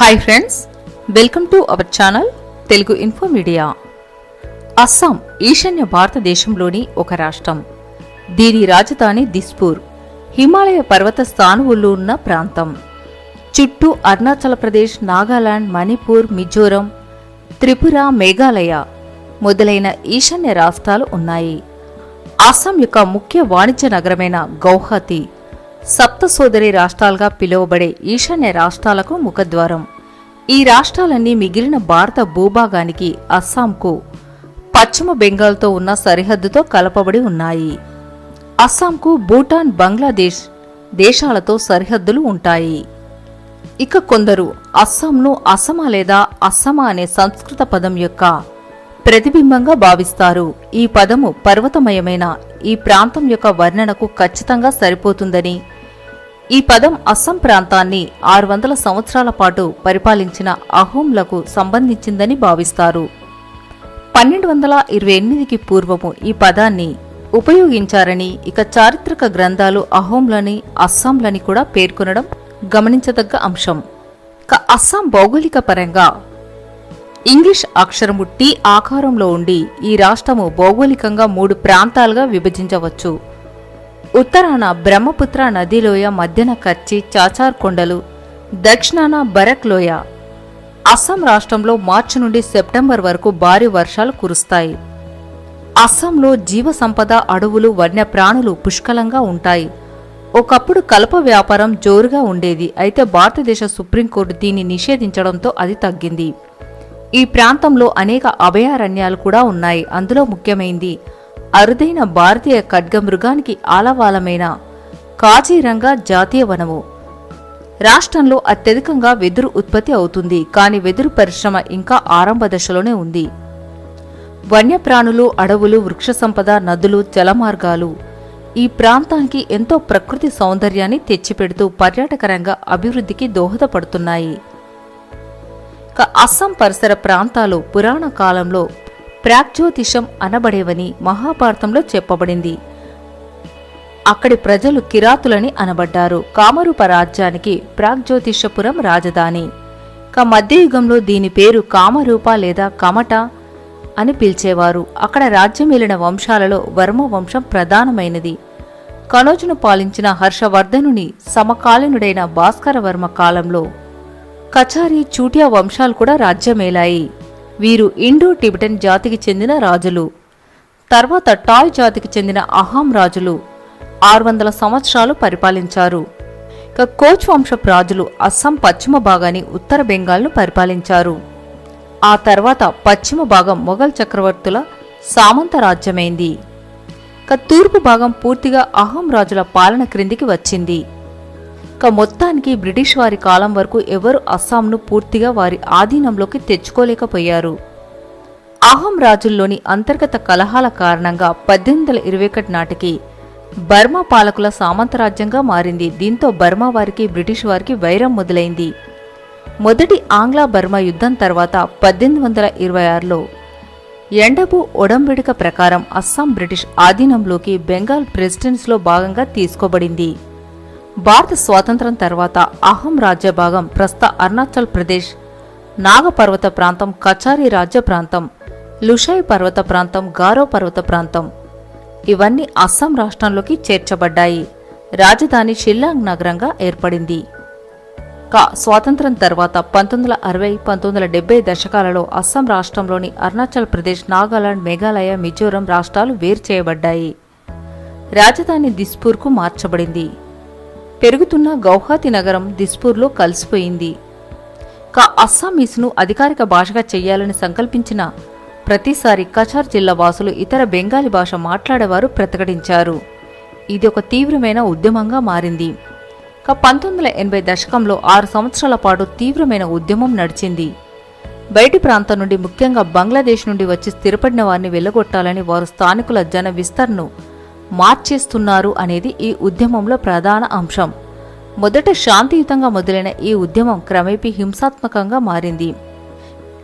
Hi friends, welcome to our channel Telugu info media. Assam ఈశాన్య భారతదేశంలోని ఒక రాష్ట్రం. దీని రాజధాని దిస్పూర్. హిమాలయ పర్వత స్థానువుల్లో ఉన్న ప్రాంతం. చుట్టూ అరుణాచల్ ప్రదేశ్, నాగాలాండ్, మణిపూర్, మిజోరం, త్రిపుర, మేఘాలయ మొదలైన ఈశాన్య రాష్ట్రాలు ఉన్నాయి. అస్సాం యొక్క ముఖ్య వాణిజ్య నగరమైన గౌహతి సప్త సోదరి రాష్ట్రాలుగా పిలువబడే ఈశాన్య రాష్ట్రాలకు ముఖద్వారం. ఈ రాష్ట్రాలన్నీ మిగిలిన భారత భూభాగానికి అస్సాంకు పశ్చిమ బెంగాల్తో ఉన్న సరిహద్దుతో కలపబడి ఉన్నాయి. అస్సాంకు భూటాన్, బంగ్లాదేశ్ దేశాలతో సరిహద్దులు ఉంటాయి. ఇక కొందరు అస్సాంను అసమా లేదా అస్సమా అనే సంస్కృత పదం యొక్క ప్రతిబింబంగా భావిస్తారు. ఈ పదము పర్వతమయమైన ఈ ప్రాంతం యొక్క వర్ణనకు ఖచ్చితంగా సరిపోతుందని, ఈ పదం అస్సాం ప్రాంతాన్ని 600 సంవత్సరాల పాటు పరిపాలించిన అహోంలకు సంబంధించిందని భావిస్తారు. 1228కి పూర్వము ఈ పదాన్ని ఉపయోగించారని, ఇక చారిత్రక గ్రంథాలు అహోంలని, అస్సాంలని కూడా పేర్కొనడం గమనించదగ్గ అంశం. అస్సాం భౌగోళిక పరంగా ఇంగ్లీష్ అక్షరము టీ ఆకారంలో ఉండి ఈ రాష్ట్రము భౌగోళికంగా 3 ప్రాంతాలుగా విభజించవచ్చు. ఉత్తరాన బ్రహ్మపుత్ర నదిలోయ, మధ్యన కచ్చి, చాచార్ కొండలు, దక్షిణాన బరక్ లోయ. అస్సాం రాష్ట్రంలో మార్చి నుండి సెప్టెంబర్ వరకు భారీ వర్షాలు కురుస్తాయి. అస్సాంలో జీవ సంపద, అడవులు, వన్యప్రాణులు పుష్కలంగా ఉంటాయి. ఒకప్పుడు కలప వ్యాపారం జోరుగా ఉండేది. అయితే భారతదేశ సుప్రీంకోర్టు దీన్ని నిషేధించడంతో అది తగ్గింది. ఈ ప్రాంతంలో అనేక అభయారణ్యాలు కూడా ఉన్నాయి. అందులో ముఖ్యమైంది అరుదైన భారతీయ ఖడ్గమృగానికి ఆలవాలమైన కాజీరంగా జాతీయ వనము. రాష్ట్రంలో అత్యధికంగా వెదురు ఉత్పత్తి అవుతుంది. కానీ వెదురు పరిశ్రమ ఇంకా ఆరంభ దశలోనే ఉంది. వన్యప్రాణులు, అడవులు, వృక్ష సంపద, నదులు, జలమార్గాలు ఈ ప్రాంతానికి ఎంతో ప్రకృతి సౌందర్యాన్ని తెచ్చిపెడుతూ పర్యాటక రంగ అభివృద్ధికి దోహదపడుతున్నాయి. అస్సాం పరిసర ప్రాంతాలు పురాణ కాలంలో ప్రాగ్జ్యోతిషం అనబడేవని మహాభారతంలో చెప్పబడింది. అక్కడి ప్రజలు కిరాతులని అనబడ్డారు. కామరూప రాజ్యానికి ప్రాగ్జ్యోతిషపురం రాజధాని. మధ్యయుగంలో దీని పేరు కామరూప లేదా కమట అని పిలిచేవారు. అక్కడ రాజ్యమేలిన వంశాలలో వర్మ వంశం ప్రధానమైనది. కనోజును పాలించిన హర్షవర్ధనుని సమకాలీనుడైన భాస్కరవర్మ కాలంలో కచారి, చూటియా వంశాలు కూడా రాజ్యమేలాయి. వీరు ఇండో టిబెటన్ జాతికి చెందిన రాజులు. తర్వాత టాయ్ జాతికి చెందిన అహాం రాజులు 600 సంవత్సరాలు పరిపాలించారు. కోచ్ వంశపు రాజులు అస్సాం పశ్చిమ భాగాన్ని, ఉత్తర బెంగాల్ను పరిపాలించారు. ఆ తర్వాత పశ్చిమ భాగం మొఘల్ చక్రవర్తుల సామంత రాజ్యమైంది. తూర్పు భాగం పూర్తిగా అహాం రాజుల పాలన క్రిందికి వచ్చింది. మొత్తానికి బ్రిటిష్ వారి కాలం వరకు ఎవరు అస్సాంను పూర్తిగా వారి ఆధీనంలోకి తెచ్చుకోలేకపోయారు. అహోం రాజుల్లోని అంతర్గత కలహాల కారణంగా 1821 నాటికి బర్మా పాలకుల సామంతరాజ్యంగా మారింది. దీంతో బర్మా వారికి, బ్రిటిష్ వారికి వైరం మొదలైంది. మొదటి ఆంగ్లా బర్మా యుద్ధం తర్వాత 1826లో ఎండబు ఒడంబడిక ప్రకారం అస్సాం బ్రిటిష్ ఆధీనంలోకి బెంగాల్ ప్రెసిడెన్సీలో భాగంగా తీసుకోబడింది. భారత స్వాతంత్ర్యం తర్వాత అహోం రాజ్య భాగం ప్రస్తుత అరుణాచల్ ప్రదేశ్, నాగపర్వత ప్రాంతం, కచారి రాజ్య ప్రాంతం, లుషాయ్ పర్వత ప్రాంతం, గారో పర్వత ప్రాంతం ఇవన్నీ అస్సాం రాష్ట్రంలోకి చేర్చబడ్డాయి. రాజధాని షిల్లాంగ్ నగరంగా ఏర్పడింది. స్వాతంత్ర్యం తర్వాత 1960, 1970 దశకాలలో అస్సాం రాష్ట్రంలోని అరుణాచల్ ప్రదేశ్, నాగాలాండ్, మేఘాలయ, మిజోరం రాష్ట్రాలు వేరు చేయబడ్డాయి. రాజధాని దిస్పూర్కు మార్చబడింది. పెరుగుతున్న గౌహతి నగరం దిస్పూర్లో కలిసిపోయింది. అస్సామీస్ను అధికారిక భాషగా చెయ్యాలని సంకల్పించిన ప్రతిసారి కచార్ జిల్లా వాసులు ఇతర బెంగాలీ భాష మాట్లాడేవారు ప్రతిఘటించారు. ఇది ఒక తీవ్రమైన ఉద్యమంగా మారింది. 1980 దశకంలో 6 సంవత్సరాల పాటు తీవ్రమైన ఉద్యమం నడిచింది. బయటి ప్రాంతం నుండి, ముఖ్యంగా బంగ్లాదేశ్ నుండి వచ్చి స్థిరపడిన వారిని వెళ్లగొట్టాలని వారు స్థానికుల జన విస్తరణను మార్చేస్తున్నారు అనేది ఈ ఉద్యమంలో ప్రధాన అంశం. మొదట శాంతియుతంగా మొదలైన ఈ ఉద్యమం క్రమేపీ హింసాత్మకంగా మారింది.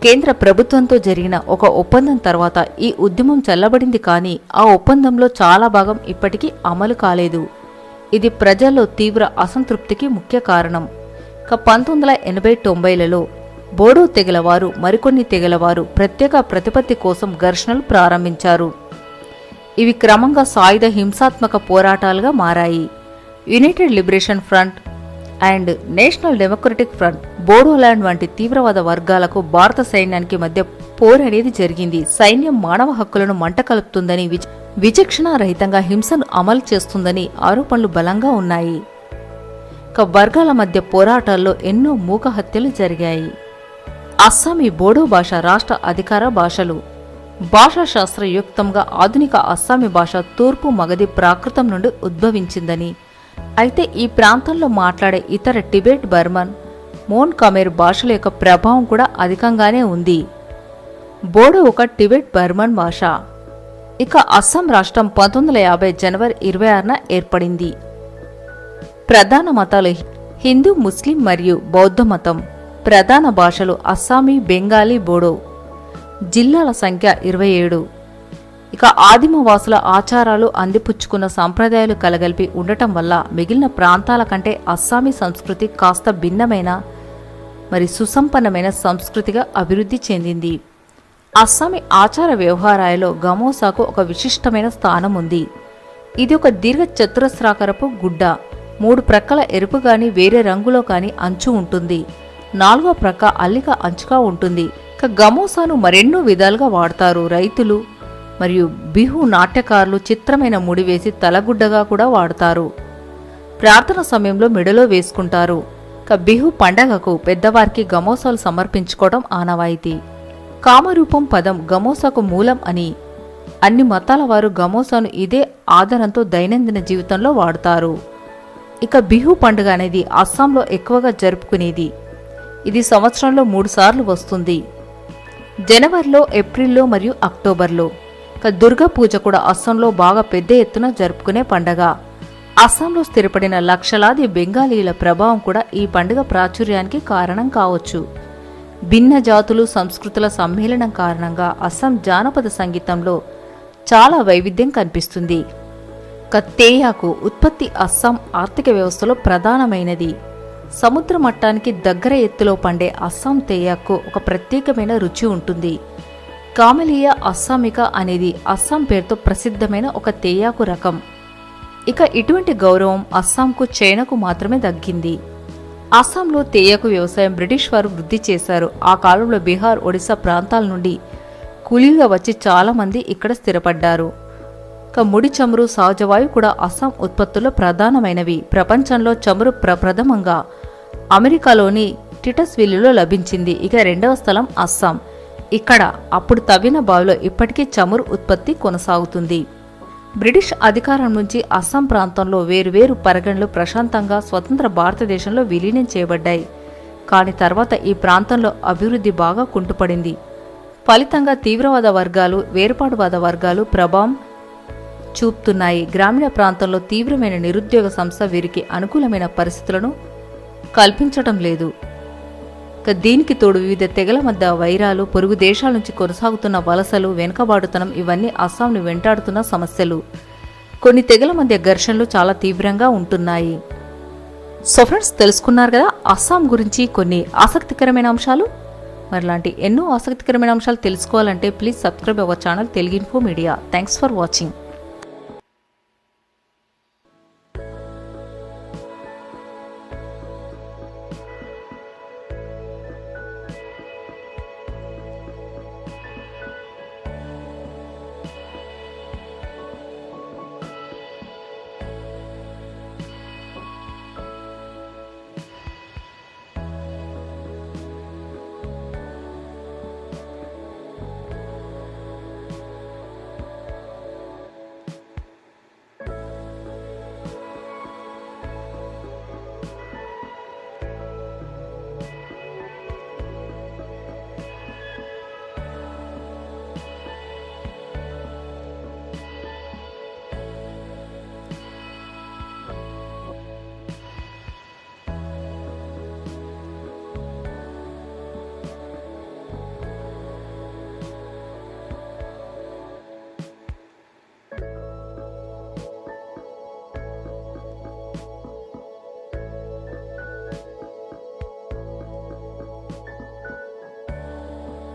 కేంద్ర ప్రభుత్వంతో జరిగిన ఒక ఒప్పందం తర్వాత ఈ ఉద్యమం చల్లబడింది. కానీ ఆ ఒప్పందంలో చాలా భాగం ఇప్పటికీ అమలు కాలేదు. ఇది ప్రజల్లో తీవ్ర అసంతృప్తికి ముఖ్య కారణం. 1980-90లలో బోడో తెగలవారు మరికొన్ని తెగలవారు ప్రత్యేక ప్రతిపత్తి కోసం ఘర్షణలు ప్రారంభించారు. ఇవి క్రమంగా సాయుధ హింసాత్మక పోరాటాలుగా మారాయి. United liberation front and national democratic front, Bodoland వంటి తీవ్రవాద వర్గాలకు భారత సైన్యానికి మధ్య పోరు అనేది జరిగింది. సైన్యం మానవ హక్కులను మంట కలుపుతుందని, విచక్షణారహితంగా హింసను అమలు చేస్తుందని ఆరోపణలు బలంగా ఉన్నాయి. వర్గాల మధ్య పోరాటాల్లో ఎన్నో మూక హత్యలు జరిగాయి. అస్సామీ బోడో భాష రాష్ట్ర అధికార భాషలు. భాషాశాస్త్రయుక్తంగా ఆధునిక అస్సామీ భాష తూర్పు మగధి ప్రాకృతం నుండి ఉద్భవించిందని, అయితే ఈ ప్రాంతంలో మాట్లాడే ఇతర టిబెట్, బర్మన్, మోన్ కమేర్ భాషల యొక్క ప్రభావం కూడా అధికంగానే ఉంది. బోడో ఒక టిబెట్ బర్మన్ భాష. అస్సాం రాష్ట్రం 1950 జనవరి 26న ఏర్పడింది. ప్రధాన మతాలు హిందూ, ముస్లిం మరియు బౌద్ధ మతం. ప్రధాన భాషలు అస్సామీ, బెంగాలీ, బోడో. జిల్లాల సంఖ్య 27. ఆదిమవాసుల ఆచారాలు అందిపుచ్చుకున్న సంప్రదాయాలు కలగలిపి ఉండటం వల్ల మిగిలిన ప్రాంతాల కంటే అస్సామీ సంస్కృతి కాస్త భిన్నమైన మరి సుసంపన్నమైన సంస్కృతిగా అభివృద్ధి చెందింది. అస్సామీ ఆచార వ్యవహారాలలో గమోసాకు ఒక విశిష్టమైన స్థానం ఉంది. ఇది ఒక దీర్ఘ చతురస్రాకారపు గుడ్డ. 3 ప్రక్కల ఎరుపు గాని వేరే రంగులో కాని అంచు ఉంటుంది. 4వ ప్రక్క అల్లిక అంచుగా ఉంటుంది. గమోసాను మరెన్నో విధాలుగా వాడతారు. రైతులు మరియు బిహు నాట్యకారులు చిత్రమైన ముడివేసి తలగుడ్డగా కూడా వాడతారు. ప్రార్థన సమయంలో మెడలో వేసుకుంటారు. బిహు పండగకు పెద్దవారికి గమోసాలు సమర్పించుకోవడం ఆనవాయితీ. కామరూపం పదం గమోసాకు మూలం అని అన్ని మతాల వారు గమోసాను ఇదే ఆధారంతో దైనందిన జీవితంలో వాడతారు. బిహు పండుగ అనేది అస్సాంలో ఎక్కువగా జరుపుకునేది. ఇది సంవత్సరంలో 3 సార్లు వస్తుంది. జనవరిలో, ఏప్రిల్లో మరియు అక్టోబర్లో. దుర్గా పూజ కూడా అస్సాంలో బాగా పెద్ద ఎత్తున జరుపుకునే పండగ. అస్సాంలో స్థిరపడిన లక్షలాది బెంగాలీల ప్రభావం కూడా ఈ పండుగ ప్రాచుర్యానికి కారణం కావచ్చు. భిన్న జాతులు, సంస్కృతుల సమ్మేళనం కారణంగా అస్సాం జానపద సంగీతంలో చాలా వైవిధ్యం కనిపిస్తుంది. తేయాకు ఉత్పత్తి అస్సాం ఆర్థిక వ్యవస్థలో ప్రధానమైనది. సముద్ర మట్టానికి దగ్గర ఎత్తులో పండే అస్సాం తేయాకు ఒక ప్రత్యేకమైన రుచి ఉంటుంది. కామెలియా అస్సామికా అనేది అస్సాం పేరుతో ప్రసిద్ధమైన ఒక తేయాకు రకం. ఇటువంటి గౌరవం అస్సాంకు, చైనాకు మాత్రమే దక్కింది. అస్సాంలో తేయాకు వ్యవసాయం బ్రిటిష్ వారు వృద్ధి చేశారు. ఆ కాలంలో బీహార్, ఒడిశా ప్రాంతాల నుండి కూలీగా వచ్చి చాలా మంది ఇక్కడ స్థిరపడ్డారు. ముడి చమురు, సహజవాయు కూడా అస్సాం ఉత్పత్తుల్లో ప్రధానమైనవి. ప్రపంచంలో చమురు ప్రథమంగా అమెరికాలోని టిటస్విల్లులో లభించింది. 2వ స్థలం అస్సాం. ఇక్కడ అప్పుడు తవ్విన బావిలో ఇప్పటికీ చమురు ఉత్పత్తి కొనసాగుతుంది. బ్రిటిష్ అధికారం నుంచి అస్సాం ప్రాంతంలో వేరువేరు పరగణలు ప్రశాంతంగా స్వతంత్ర భారతదేశంలో విలీనం చేయబడ్డాయి. కానీ తర్వాత ఈ ప్రాంతంలో అభివృద్ధి బాగా కుంటుపడింది. ఫలితంగా తీవ్రవాద వర్గాలు, వేర్పాటువాద వర్గాలు ప్రభావం చూపుతున్నాయి. గ్రామీణ ప్రాంతంలో తీవ్రమైన నిరుద్యోగ సమస్య వీరికి అనుకూలమైన పరిస్థితులను కల్పించటం లేదు. దీనికి తోడు వివిధ తెగల మధ్య వైరాలు, పొరుగు దేశాల నుంచి కొనసాగుతున్న వలసలు, వెనుకబాటుతనం ఇవన్నీ అస్సాంను వెంటాడుతున్న సమస్యలు. కొన్ని తెగల మధ్య ఘర్షణలు చాలా తీవ్రంగా ఉంటున్నాయి. సో ఫ్రెండ్స్, తెలుసుకున్నారు కదా అస్సాం గురించి కొన్ని ఆసక్తికరమైన అంశాలు. మరిలాంటి ఎన్నో ఆసక్తికరమైన అంశాలు తెలుసుకోవాలంటే please subscribe our channel Telugu info media. Thanks for watching.